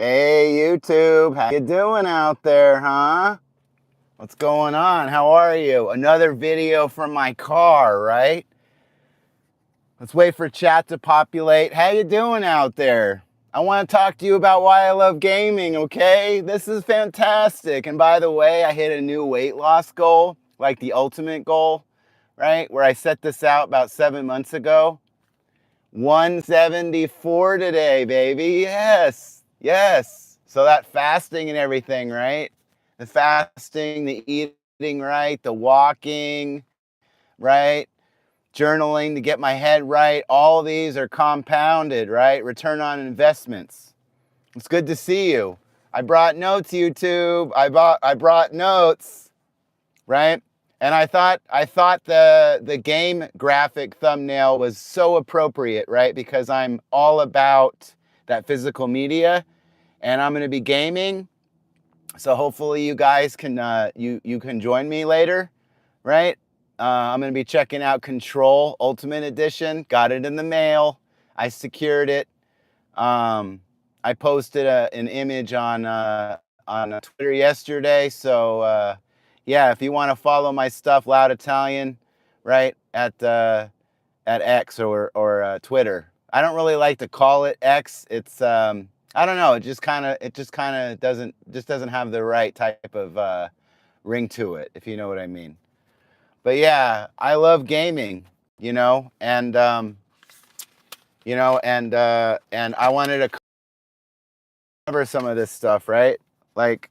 Hey YouTube, how you doing out there, huh? What's going on? How are you? Another video from my car, right? Let's wait for chat to populate. How you doing out there? I want to talk to you about why I love gaming, okay? This is fantastic. And by the way, I hit a new weight loss goal, like the ultimate goal, right? Where I set this out about 7 months ago. 174 today, baby. Yes, yes. So that fasting and everything, right? The fasting, the eating right, the walking, right? Journaling to get my head right. All these are compounded, right? Return on investments. It's good to see you. I brought notes, YouTube. I brought notes, right? And I thought the game graphic thumbnail was so appropriate, right? Because I'm all about that physical media, and I'm going to be gaming. So hopefully you guys can you can join me later, right? I'm going to be checking out Control Ultimate Edition. Got it in the mail. I secured it. I posted an image on Twitter yesterday, so. Yeah, if you want to follow my stuff, Loud Italian, right, at X or Twitter. I don't really like to call it X. It's I don't know. It just kind of doesn't have the right type of ring to it, if you know what I mean. But yeah, I love gaming, and and I wanted to cover some of this stuff, right? Like,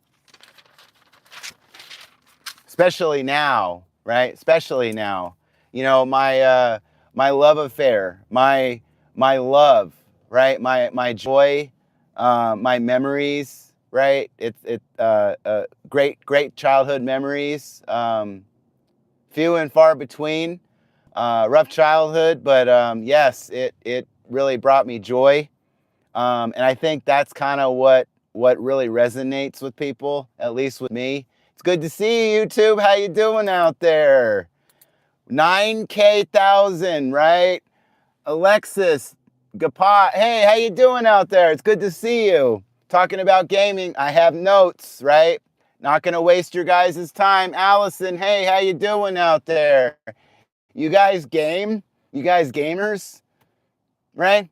especially now, right? Especially now, my love affair, my love, right? My joy, my memories, right? Great childhood memories, few and far between. Rough childhood, but yes, it really brought me joy, and I think that's kind of what really resonates with people, at least with me. It's good to see you, YouTube. How you doing out there? 9K1,000, right? Alexis, Gapat. Hey, how you doing out there? It's good to see you. Talking about gaming, I have notes, right? Not gonna waste your guys' time. Allison, hey, how you doing out there? You guys game? You guys gamers? Right?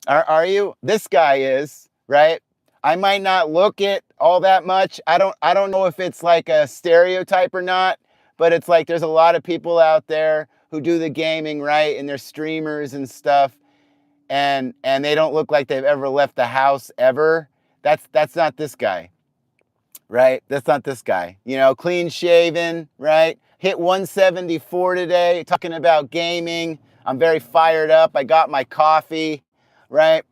Are you? This guy is, right? I might not look it all that much. I don't know if it's like a stereotype or not, but it's like there's a lot of people out there who do the gaming, right? And they're streamers and stuff, and they don't look like they've ever left the house ever. That's not this guy, right? That's not this guy. Clean shaven, right? Hit 174 today, talking about gaming. I'm very fired up. I got my coffee, right?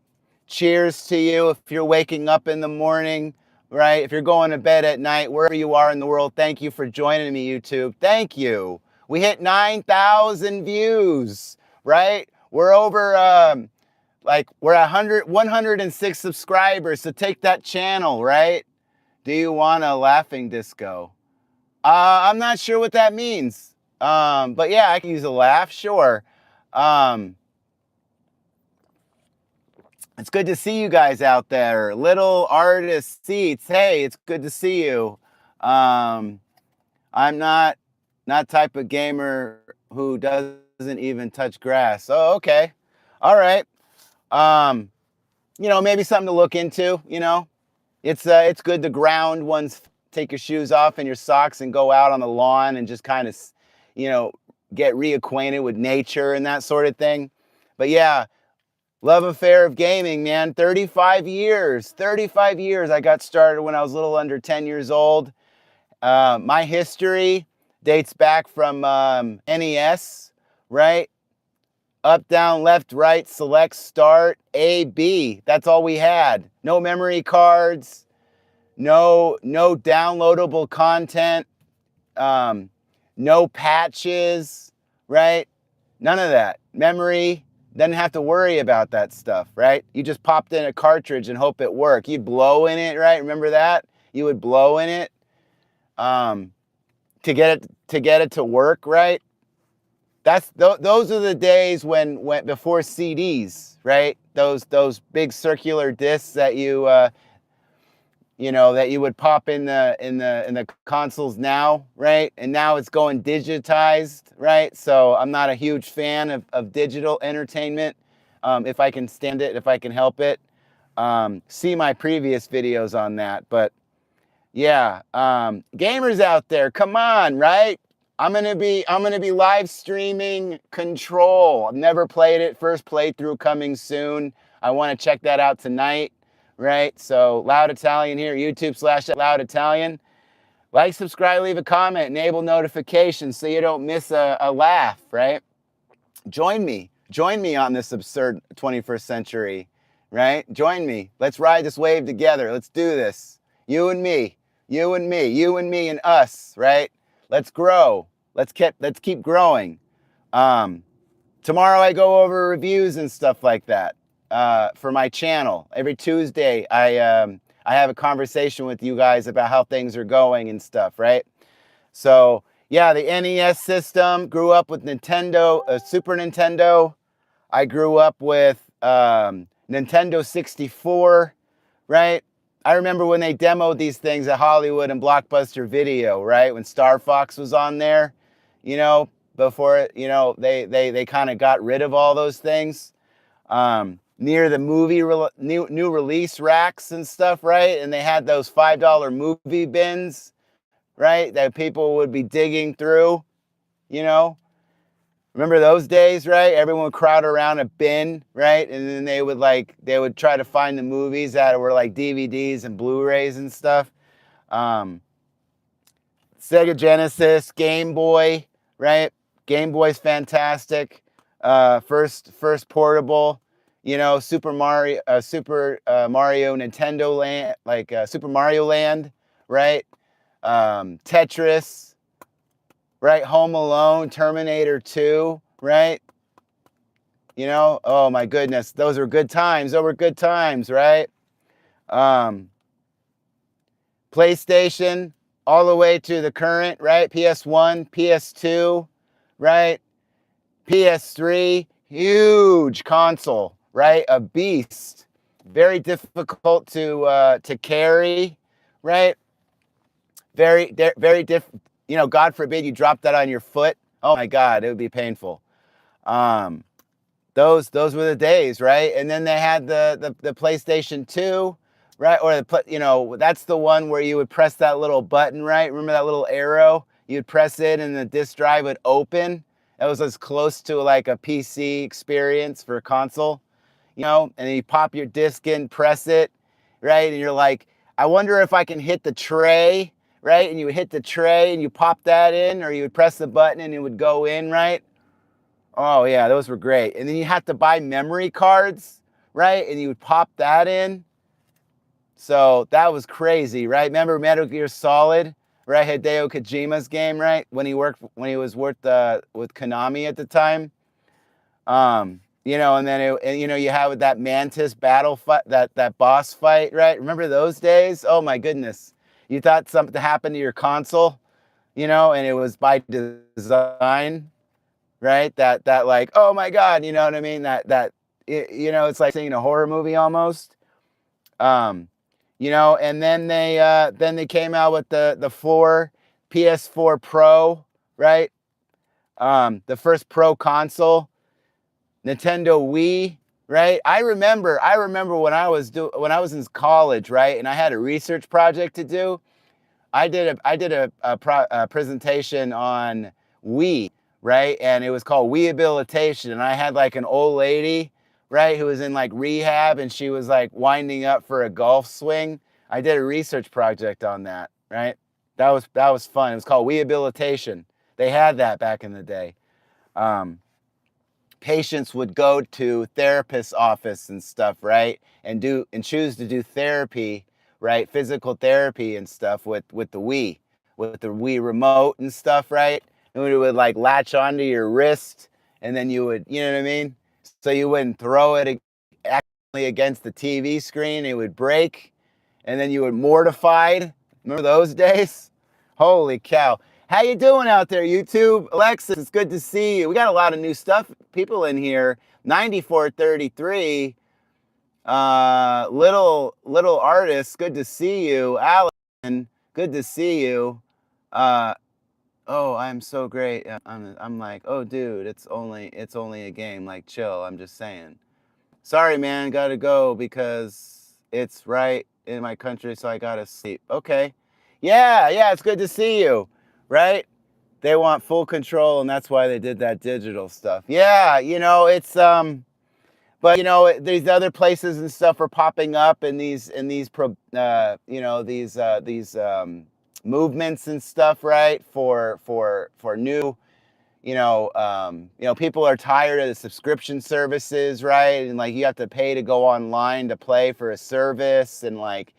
Cheers to you if you're waking up in the morning, right? If you're going to bed at night, wherever you are in the world, thank you for joining me, YouTube. Thank you. We hit 9,000 views, right? We're over, we're 106 subscribers, so take that channel, right? Do you want a laughing disco? I'm not sure what that means. But yeah, I can use a laugh, sure. It's good to see you guys out there. Little Artist Seats. Hey, it's good to see you. I'm not type of gamer who doesn't even touch grass. Oh, okay. All right. Maybe something to look into, It's good to ground one's, take your shoes off and your socks and go out on the lawn and just kind of, get reacquainted with nature and that sort of thing. But yeah, love affair of gaming, man. 35 years. 35 years. I got started when I was a little under 10 years old. My history dates back from NES, right? Up, down, left, right, select, start, A, B. That's all we had. No memory cards, no downloadable content, no patches, right? None of that. Memory, didn't have to worry about that stuff, right? You just popped in a cartridge and hope it worked. You'd blow in it, right? Remember that? You would blow in it to get it to work, right? Those are the days when before CDs, right? Those big circular discs that you that you would pop in the consoles now, right? And now it's going digitized, right? So I'm not a huge fan of digital entertainment. If I can stand it, if I can help it. See my previous videos on that. But yeah, gamers out there, come on, right? I'm gonna be live streaming Control. I've never played it. First playthrough coming soon. I want to check that out tonight, right? So Loud Italian here, YouTube/Loud Italian. Like, subscribe, leave a comment, enable notifications so you don't miss a laugh, right? Join me on this absurd 21st century, right? Join me. Let's ride this wave together. Let's do this. You and me, you and me, you and me and us, right? Let's grow. Let's keep growing. Tomorrow I go over reviews and stuff like that for my channel. Every Tuesday I have a conversation with you guys about how things are going and stuff, right? So yeah, the NES system. Grew up with Nintendo, Super Nintendo. I grew up with Nintendo 64, right? I remember when they demoed these things at Hollywood and Blockbuster Video, right? When Star Fox was on there, before, they kind of got rid of all those things. Near the movie new release racks and stuff, right? And they had those $5 movie bins, right? That people would be digging through, Remember those days, right? Everyone would crowd around a bin, right? And then they would try to find the movies that were like DVDs and Blu-rays and stuff. Sega Genesis, Game Boy, right? Game Boy's fantastic. First portable, Super Mario Nintendo Land, like Super Mario Land, right? Tetris, right? Home Alone, Terminator 2, right? Oh my goodness, those were good times. Those were good times, right? PlayStation, all the way to the current, right? PS1, PS2, right? PS3, huge console, right? A beast, very difficult to carry, right? Very different. God forbid you drop that on your foot. Oh my God, it would be painful. Those were the days, right? And then they had the PlayStation 2, right? Or that's the one where you would press that little button, right? Remember that little arrow? You'd press it and the disk drive would open. That was as close to like a PC experience for a console, and then you pop your disc in, press it, right? And you're like, I wonder if I can hit the tray, right? And you would hit the tray and you pop that in, or you would press the button and it would go in, right? Oh yeah, those were great. And then you had to buy memory cards, right? And you would pop that in. So that was crazy, right? Remember Metal Gear Solid, right? Hideo Kojima's game, right? When he was with Konami at the time. And then you have that Mantis battle fight, that boss fight, right? Remember those days? Oh my goodness. You thought something happened to your console, and it was by design, right? That like, oh my God, you know what I mean? It's like seeing a horror movie almost. And then they came out with the PS4 Pro, right? The first Pro console, Nintendo Wii, right? I remember when I was in college, right? And I had a research project to do. I did a presentation on Wii, right? And it was called Weehabilitation. And I had like an old lady, right, who was in like rehab, and she was like winding up for a golf swing. I did a research project on that, right? That was fun. It was called Weehabilitation. They had that back in the day. Patients would go to therapist's office and stuff, right? And choose to do therapy, right? Physical therapy and stuff with the Wii remote and stuff, right? And it would like latch onto your wrist, and then you would, you know what I mean? So you wouldn't throw it accidentally against the TV screen. It would break, and then you would mortified. Remember those days? Holy cow. How you doing out there, YouTube? Alexis, it's good to see you. We got a lot of new stuff, people in here. 9433. Little artist, good to see you. Alan, good to see you. Uh, oh, I'm so great. I'm like, oh, dude, it's only a game. Like, chill. I'm just saying. Sorry, man, gotta go because it's right in my country, so I gotta sleep. Okay. Yeah, yeah, it's good to see you. Right? They want full control, and that's why they did that digital stuff. Yeah, but these other places and stuff are popping up, and these movements and stuff, right? For new, people are tired of the subscription services, right? And like you have to pay to go online to play for a service, and like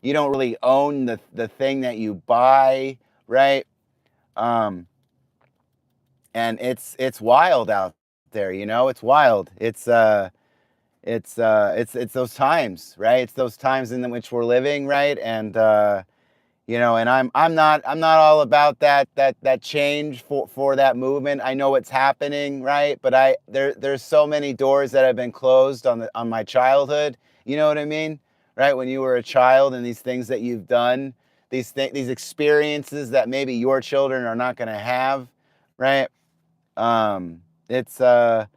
you don't really own the thing that you buy, right? Um, and it's wild out there, it's wild. It's those times, right? It's those times in which we're living, right? And I'm not all about that change for that movement. I know what's happening, right? But there's so many doors that have been closed on my childhood. You know what I mean? Right? When you were a child, and these things that you've done, these experiences that maybe your children are not going to have, right? It's and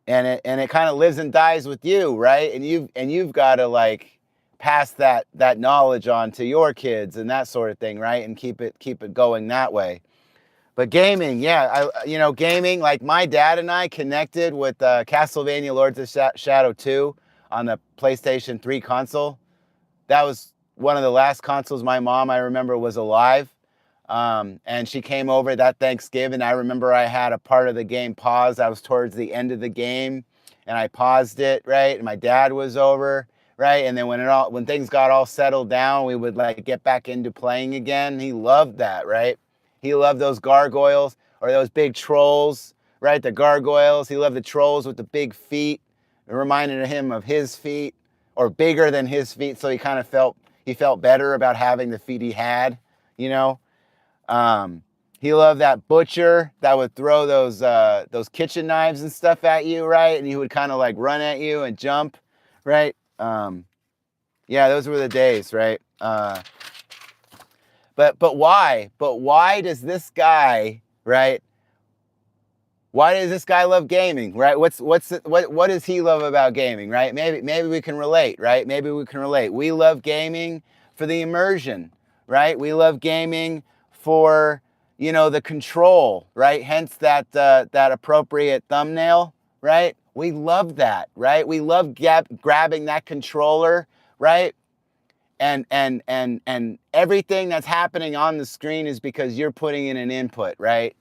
it kind of lives and dies with you, right? And you've got to like pass that knowledge on to your kids and that sort of thing, right? And keep it going that way. But gaming, yeah, gaming. Like my dad and I connected with Castlevania Lords of Shadow 2 on the PlayStation 3 console. That was one of the last consoles my mom, I remember, was alive. And she came over that Thanksgiving. I remember I had a part of the game paused. I was towards the end of the game, and I paused it, right? And my dad was over, right? And then when things got all settled down, we would like get back into playing again. He loved that, right? He loved those gargoyles or those big trolls, right? The gargoyles. He loved the trolls with the big feet. It reminded him of his feet, or bigger than his feet, so he felt better about having the feet he had, you know. He loved that butcher that would throw those kitchen knives and stuff at you, right? And he would kind of like run at you and jump, right? Yeah, those were the days, right? But why? But why does this guy, right? Why does this guy love gaming, right? What does he love about gaming, right? Maybe we can relate, right? Maybe we can relate. We love gaming for the immersion, right? We love gaming for the control, right? Hence that appropriate thumbnail, right? We love that, right? We love grabbing that controller, right? And everything that's happening on the screen is because you're putting in an input, right?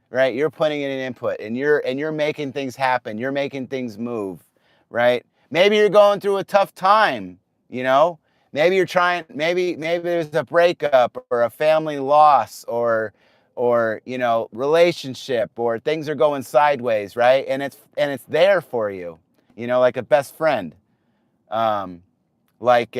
Right? You're putting in an input, and you're making things happen. You're making things move, right? Maybe you're going through a tough time, you know? Maybe there's a breakup or a family loss or relationship, or things are going sideways, right? And it's there for you, like a best friend. Like like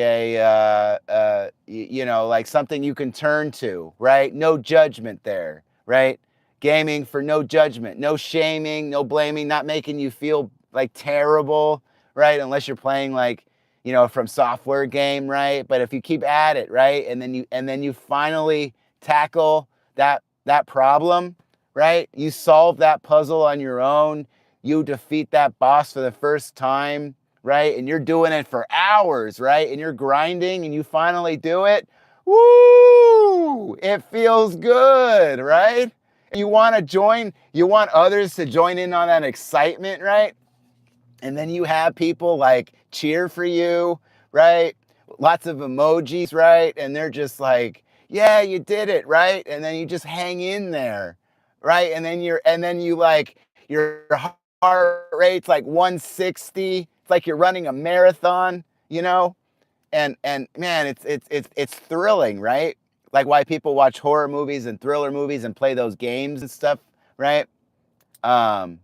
something you can turn to, right? No judgment there, right? Gaming for no judgment, no shaming, no blaming, not making you feel like terrible, right? Unless you're playing like, from software game, right? But if you keep at it, right? And then you finally tackle that problem, right? You solve that puzzle on your own. You defeat that boss for the first time, right? And you're doing it for hours, right? And you're grinding and you finally do it. Woo! It feels good, right? You want others to join in on that excitement, right? And then you have people like cheer for you, right? Lots of emojis, right? And they're just like, yeah, you did it, right? And then you just hang in there, right? And then you like your heart rate's like 160. It's like you're running a marathon, you know? And man, it's thrilling, right? Like why people watch horror movies and thriller movies and play those games and stuff, right? Um,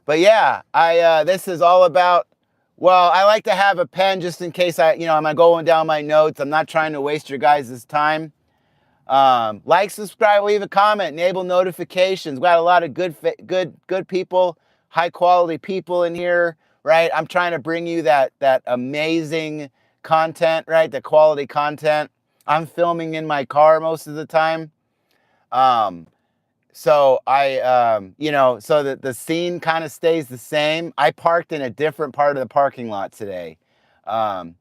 but yeah, I this is all about. Well, I like to have a pen just in case I'm going down my notes. I'm not trying to waste your guys' time. Like, subscribe, leave a comment, enable notifications. We got a lot of good people, high quality people in here right? I'm trying to bring you that amazing content, right? The quality content. I'm filming in my car most of the time. Um, so so the scene kind of stays the same. I parked in a different part of the parking lot today. Um,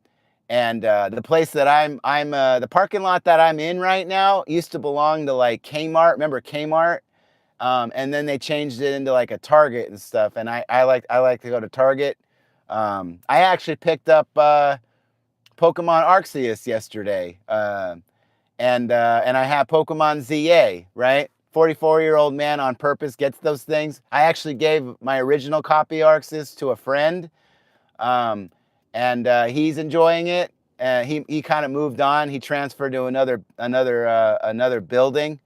and the place that the parking lot that I'm in right now used to belong to like Kmart. Remember Kmart? And then they changed it into like a Target and stuff. And I like to go to Target. I actually picked up Pokemon Arceus yesterday, and I have Pokemon ZA. Right, 44-year-old man on purpose gets those things. I actually gave my original copy of Arceus to a friend, um, and he's enjoying it. He kind of moved on. He transferred to another building,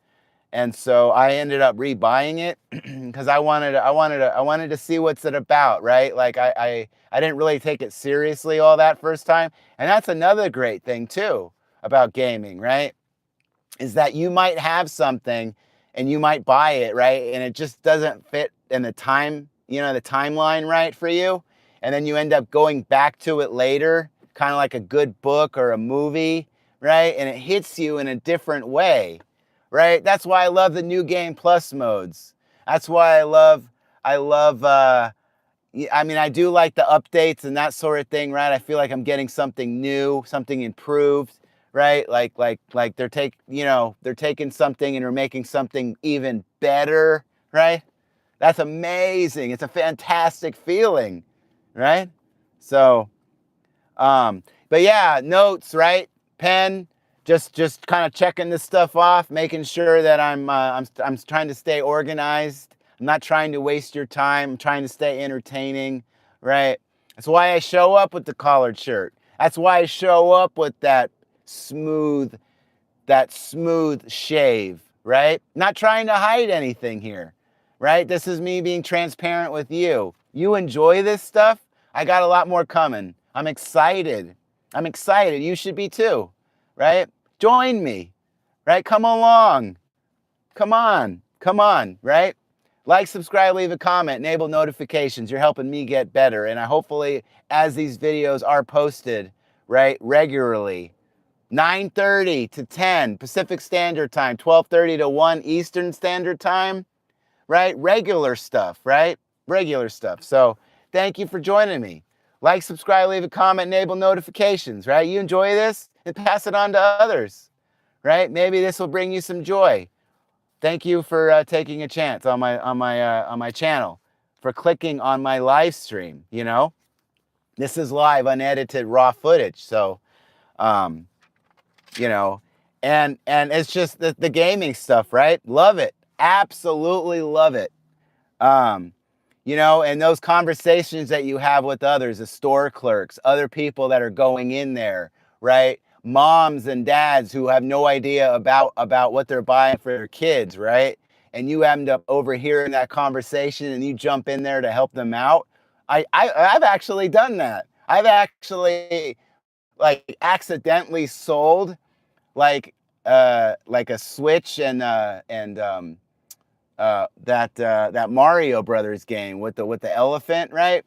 and so I ended up rebuying it because I wanted to see what's it about, right? Like I didn't really take it seriously all that first time, and that's another great thing too about gaming, right? Is that you might have something and you might buy it, right? And it just doesn't fit in the timeline right for you. And then you end up going back to it later, kind of like a good book or a movie, right? And it hits you in a different way, right? That's why I love the new game plus modes. That's why I do like the updates and that sort of thing, right? I feel like I'm getting something new, something improved, right? Like they're taking something and they're making something even better, right? That's amazing. It's a fantastic feeling, right? So, but yeah, notes, right? Pen, just kind of checking this stuff off, making sure that I'm trying to stay organized. I'm not trying to waste your time. I'm trying to stay entertaining, right? That's why I show up with the collared shirt. That's why I show up with smooth that smooth shave, right? Not trying to hide anything here, right? This is me being transparent with you. You enjoy this stuff? I got a lot more coming. I'm excited. I'm excited. You should be too, right? Join me, right? Come along. Come on, right? Like, subscribe, leave a comment, enable notifications. You're helping me get better. And I hopefully, as these videos are posted, right, regularly, 9:30 to 10 Pacific Standard Time, 12:30 to 1 Eastern Standard Time, right? Regular stuff, right? Regular stuff. So thank you for joining me. Like, subscribe, leave a comment, enable notifications, right? You enjoy this and pass it on to others, right? Maybe this will bring you some joy. Thank you for taking a chance on my channel, for clicking on my live stream. This is live, unedited, raw footage. So, um, you know and it's just the gaming stuff, right? Love it, absolutely love it. um and those conversations that you have with others, the store clerks, other people that are going in there, right? Moms and dads who have no idea about what they're buying for their kids, right? And you end up overhearing that conversation and you jump in there to help them out. I've actually done that. I've actually like accidentally sold like a Switch and that Mario Brothers game with the elephant, right?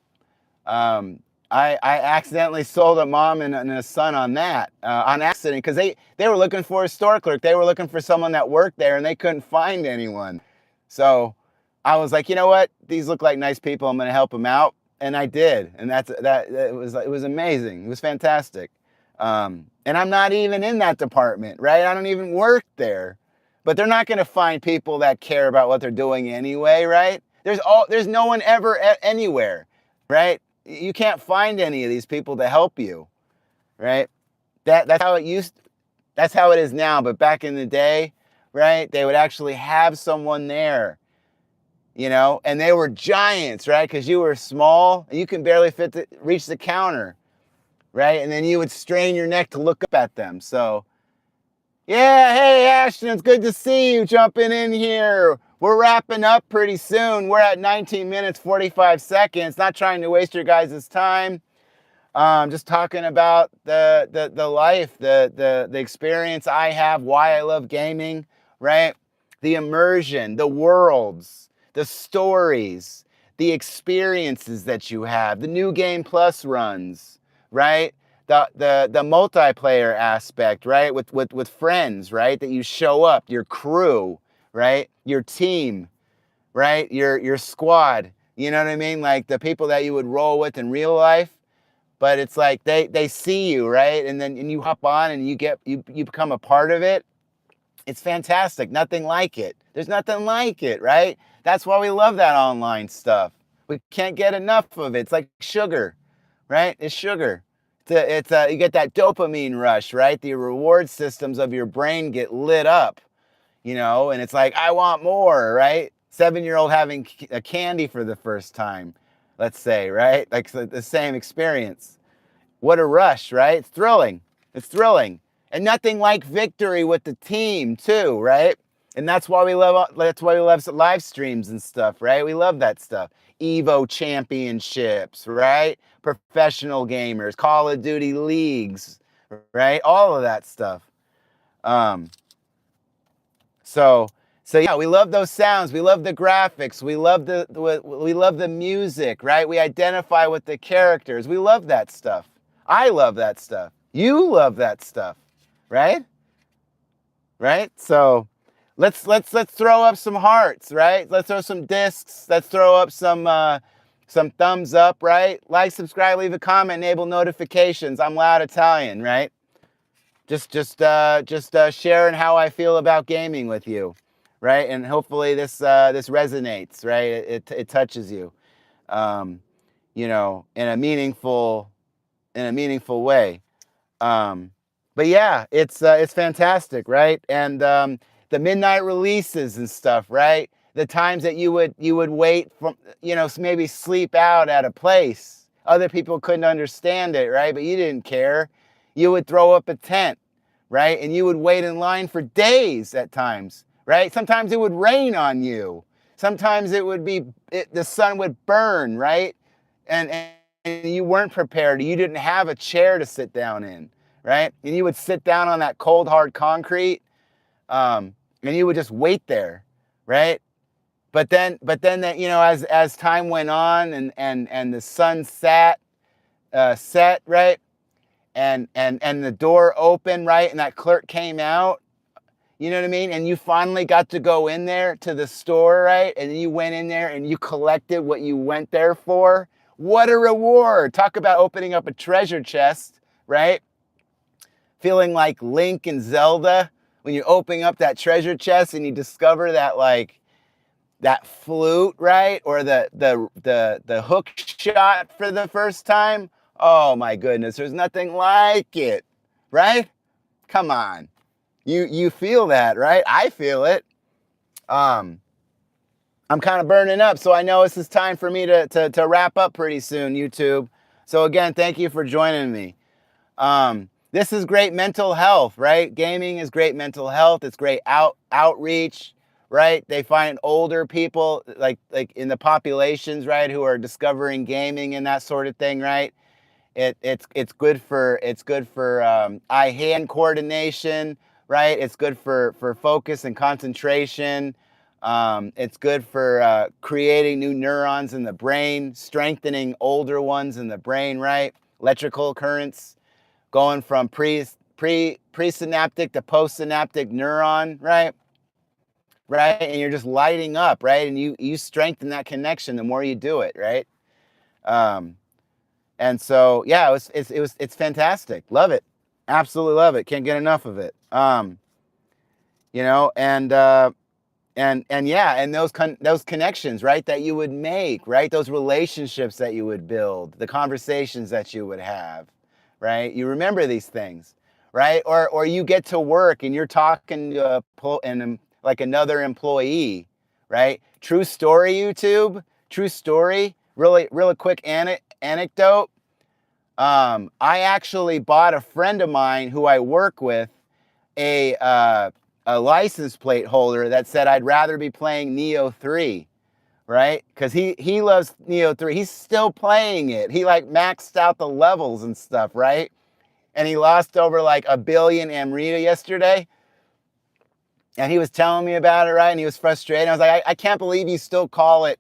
I accidentally sold a mom and a son on that on accident because they were looking for a store clerk. They were looking for someone that worked there and they couldn't find anyone. So I was like, you know what? These look like nice people. I'm going to help them out, and I did. And it was amazing. It was fantastic. And I'm not even in that department, right? I don't even work there. But they're not going to find people that care about what they're doing anyway, right? There's no one ever anywhere, right? You can't find any of these people to help you, right? That's how it used. That's how it is now. But back in the day, right? They would actually have someone there, and they were giants, right? Because you were small and you can barely reach the counter, right? And then you would strain your neck to look up at them. So, yeah, hey, Ashton, it's good to see you jumping in here. We're wrapping up pretty soon. We're at 19 minutes, 45 seconds. Not trying to waste your guys' time. Just talking about the life, the experience I have, why I love gaming, right? The immersion, the worlds, the stories, the experiences that you have, the new game plus runs, right? The multiplayer aspect, right? With friends, right? That you show up, your crew, right? Your team, right? Your squad. You know what I mean? Like the people that you would roll with in real life, but it's like they see you, right? And you hop on and you become a part of it. It's fantastic. Nothing like it. There's nothing like it, right? That's why we love that online stuff. We can't get enough of it. It's like sugar, right? It's sugar. You get that dopamine rush, right? The reward systems of your brain get lit up, and it's like, I want more, right? 7-year-old having a candy for the first time, let's say, right? Like the same experience. What a rush, right? It's thrilling. It's thrilling. And nothing like victory with the team, too, right? And that's why we love live streams and stuff, right? We love that stuff. Evo championships, right? Professional gamers, Call of Duty leagues, right? All of that stuff. Um, so so yeah, we love those sounds. We love the graphics. We love the music, right? We identify with the characters. We love that stuff. I love that stuff. You love that stuff, right? Right? So let's throw up some hearts, right? Let's throw some discs. Let's throw up some thumbs up, right? Like, subscribe, leave a comment, enable notifications. I'm Loud Italian, right? Just sharing how I feel about gaming with you, right? And hopefully this resonates, right? It touches you, um, in a meaningful way. But yeah, it's fantastic, right? And the midnight releases and stuff, right? The times that you would wait from, maybe sleep out at a place. Other people couldn't understand it, right? But you didn't care. You would throw up a tent, right? And you would wait in line for days at times, right? Sometimes it would rain on you. Sometimes the sun would burn, right? And you weren't prepared. You didn't have a chair to sit down in, right? And you would sit down on that cold, hard concrete, and you would just wait there, right? But then that, as time went on and the sun set, right, and the door opened, right, and that clerk came out, you know what I mean? And you finally got to go in there to the store, right? And you went in there and you collected what you went there for. What a reward. Talk about opening up a treasure chest, right? Feeling like Link and Zelda when you're opening up that treasure chest and you discover that flute, right? Or the hook shot for the first time. Oh my goodness, there's nothing like it, right? Come on. You feel that, right? I feel it. I'm kind of burning up, so I know this is time for me to wrap up pretty soon, YouTube. So again, thank you for joining me. This is great mental health, right? Gaming is great mental health. It's great outreach, right? They find older people like in the populations, right, who are discovering gaming and that sort of thing, right? It's good for eye-hand coordination, right? It's good for focus and concentration. It's good for creating new neurons in the brain, strengthening older ones in the brain, right? Electrical currents going from presynaptic to postsynaptic neuron, right? Right, and you're just lighting up, right? And you strengthen that connection the more you do it, right? And so yeah, it's fantastic. Love it, absolutely love it. Can't get enough of it. And yeah, and those connections, right, that you would make, right, those relationships that you would build, the conversations that you would have, right? You remember these things, right? Or you get to work and you're talking to like another employee, right? True story, YouTube. True story. Really quick anecdote. I actually bought a friend of mine who I work with a license plate holder that said I'd rather be playing Neo 3, right? Because he loves Neo 3. He's still playing it. He like maxed out the levels and stuff, right? And he lost over like 1 billion Amrita yesterday. And he was telling me about it, right? And he was frustrated. I was like, I can't believe you still call it,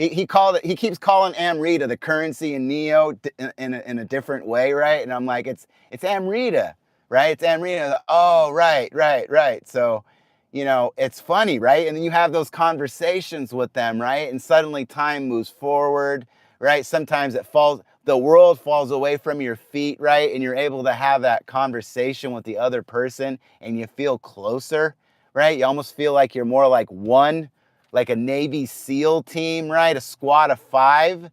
he called it. He keeps calling Amrita the currency in Neo in a different way, right? And I'm like, it's Amrita, right? It's Amrita. Oh, right. So, it's funny, right? And then you have those conversations with them, right? And suddenly time moves forward, right? Sometimes the world falls away from your feet, right? And you're able to have that conversation with the other person, and you feel closer, right? You almost feel like you're more like one, like a Navy SEAL team, right? A squad of 5.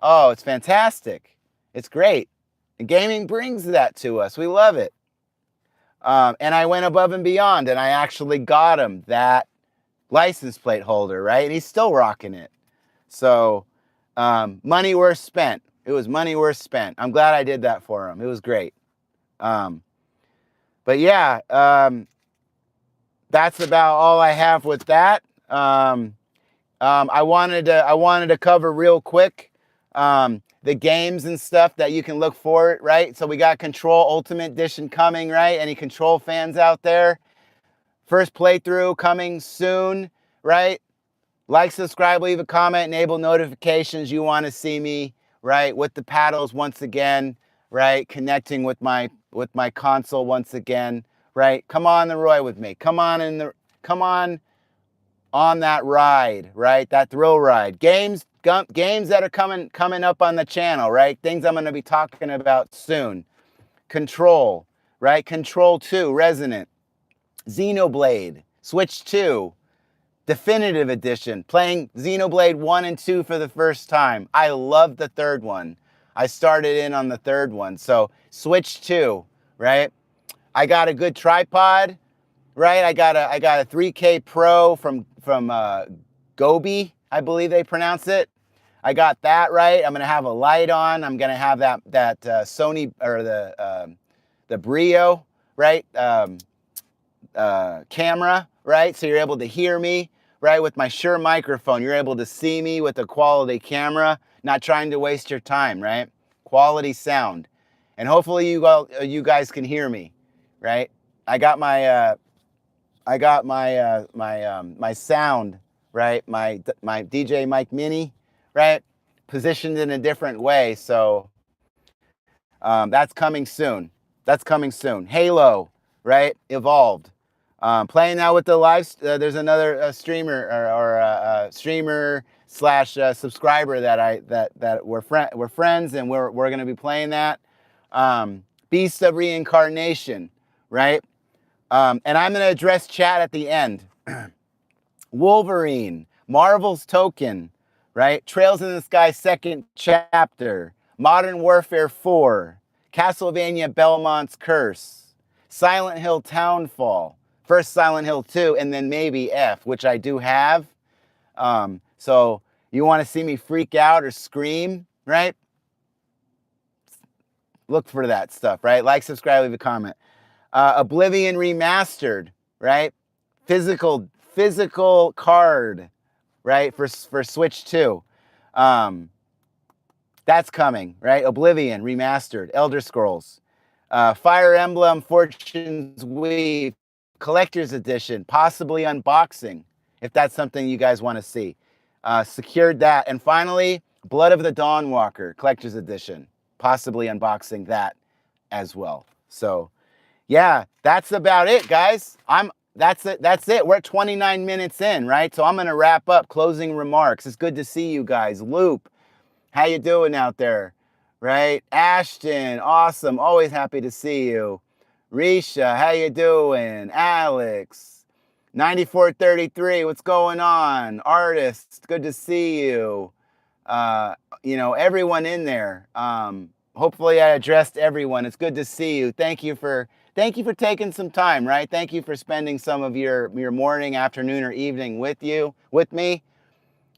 Oh, it's fantastic. It's great. And gaming brings that to us. We love it. And I went above and beyond, and I actually got him that license plate holder, right? And he's still rocking it. So, money worth spent. It was money worth spent. I'm glad I did that for him. It was great. But yeah, that's about all I have with that. I wanted to cover real quick the games and stuff that you can look for, right? So we got Control Ultimate Edition coming, right? Any Control fans out there? First playthrough coming soon, right? Like, subscribe, leave a comment, enable notifications. You want to see me, right, with the paddles once again, right? Connecting with my console once again, right? Come on the Roy with me. Come on that ride, right? That thrill ride. Games that are coming up on the channel, right? Things I'm going to be talking about soon. Control, right? Control 2, Resonant. Xenoblade, Switch 2, Definitive Edition, playing Xenoblade 1 and 2 for the first time. I love the third one. I started in on the third one. So Switch 2, right? I got a good tripod, right? I got a 3K Pro from Gobi, I believe they pronounce it. I got that right. I'm gonna have a light on. I'm gonna have that Sony or the Brio, right? Camera, right? So you're able to hear me, right? With my Shure microphone, you're able to see me with a quality camera, not trying to waste your time, right? Quality sound. And hopefully you guys can hear me, right? I got my my sound, right? My DJ Mic Mini, right? Positioned in a different way. So that's coming soon. Halo, right? Evolved. Playing now with the live. There's another streamer or streamer slash subscriber that we're friends, and we're going to be playing that. Beast of Reincarnation, right? And I'm going to address chat at the end. Wolverine, Marvel's Token, right? Trails in the Sky second chapter, Modern Warfare 4, Castlevania Belmont's Curse, Silent Hill Townfall, first Silent Hill 2, and then maybe F, which I do have. So you want to see me freak out or scream, right? Look for that stuff, right? Like, subscribe, leave a comment. Oblivion Remastered, right? Physical card, right? For Switch 2. That's coming, right? Oblivion Remastered, Elder Scrolls. Fire Emblem Fortune's Weave Collector's Edition, possibly unboxing, if that's something you guys want to see. Secured that. And finally, Blood of the Dawnwalker Collector's Edition, possibly unboxing that as well. So yeah, that's about it, guys. That's it. We're at 29 minutes in, right? So I'm gonna wrap up. Closing remarks. It's good to see you guys. Loop, how you doing out there? Right? Ashton, awesome. Always happy to see you. Risha, how you doing? Alex, 9433, what's going on? Artist, good to see you. Everyone in there. Hopefully I addressed everyone. It's good to see you. Thank you for taking some time, right? Thank you for spending some of your morning, afternoon, or evening with me.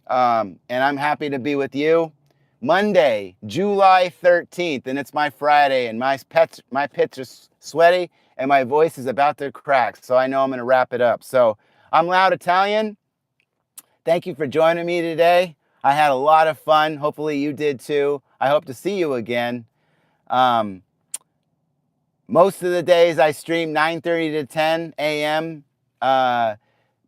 And I'm happy to be with you. Monday, July 13th, and it's my Friday, and my pits are sweaty, and my voice is about to crack, so I know I'm going to wrap it up. So I'm Loud Italian. Thank you for joining me today. I had a lot of fun. Hopefully you did too. I hope to see you again. Most of the days I stream 9:30 to 10 a.m.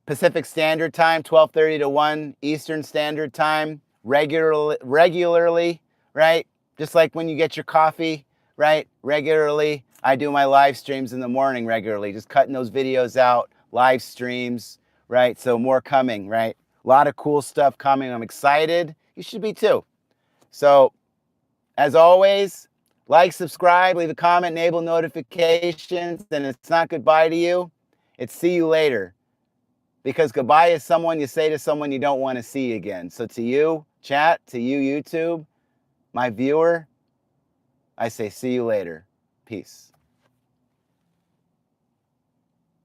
Pacific Standard Time, 12:30 to 1 Eastern Standard Time. regularly, right? Just like when you get your coffee, right? Regularly. I do my live streams in the morning regularly, just cutting those videos out, live streams, right? So more coming, right? A lot of cool stuff coming. I'm excited. You should be too. So, as always, like, subscribe, leave a comment, enable notifications, and it's not goodbye to you. It's see you later. Because goodbye is someone you say to someone you don't want to see again. So to you, chat, to you, YouTube, my viewer, I say see you later. Peace.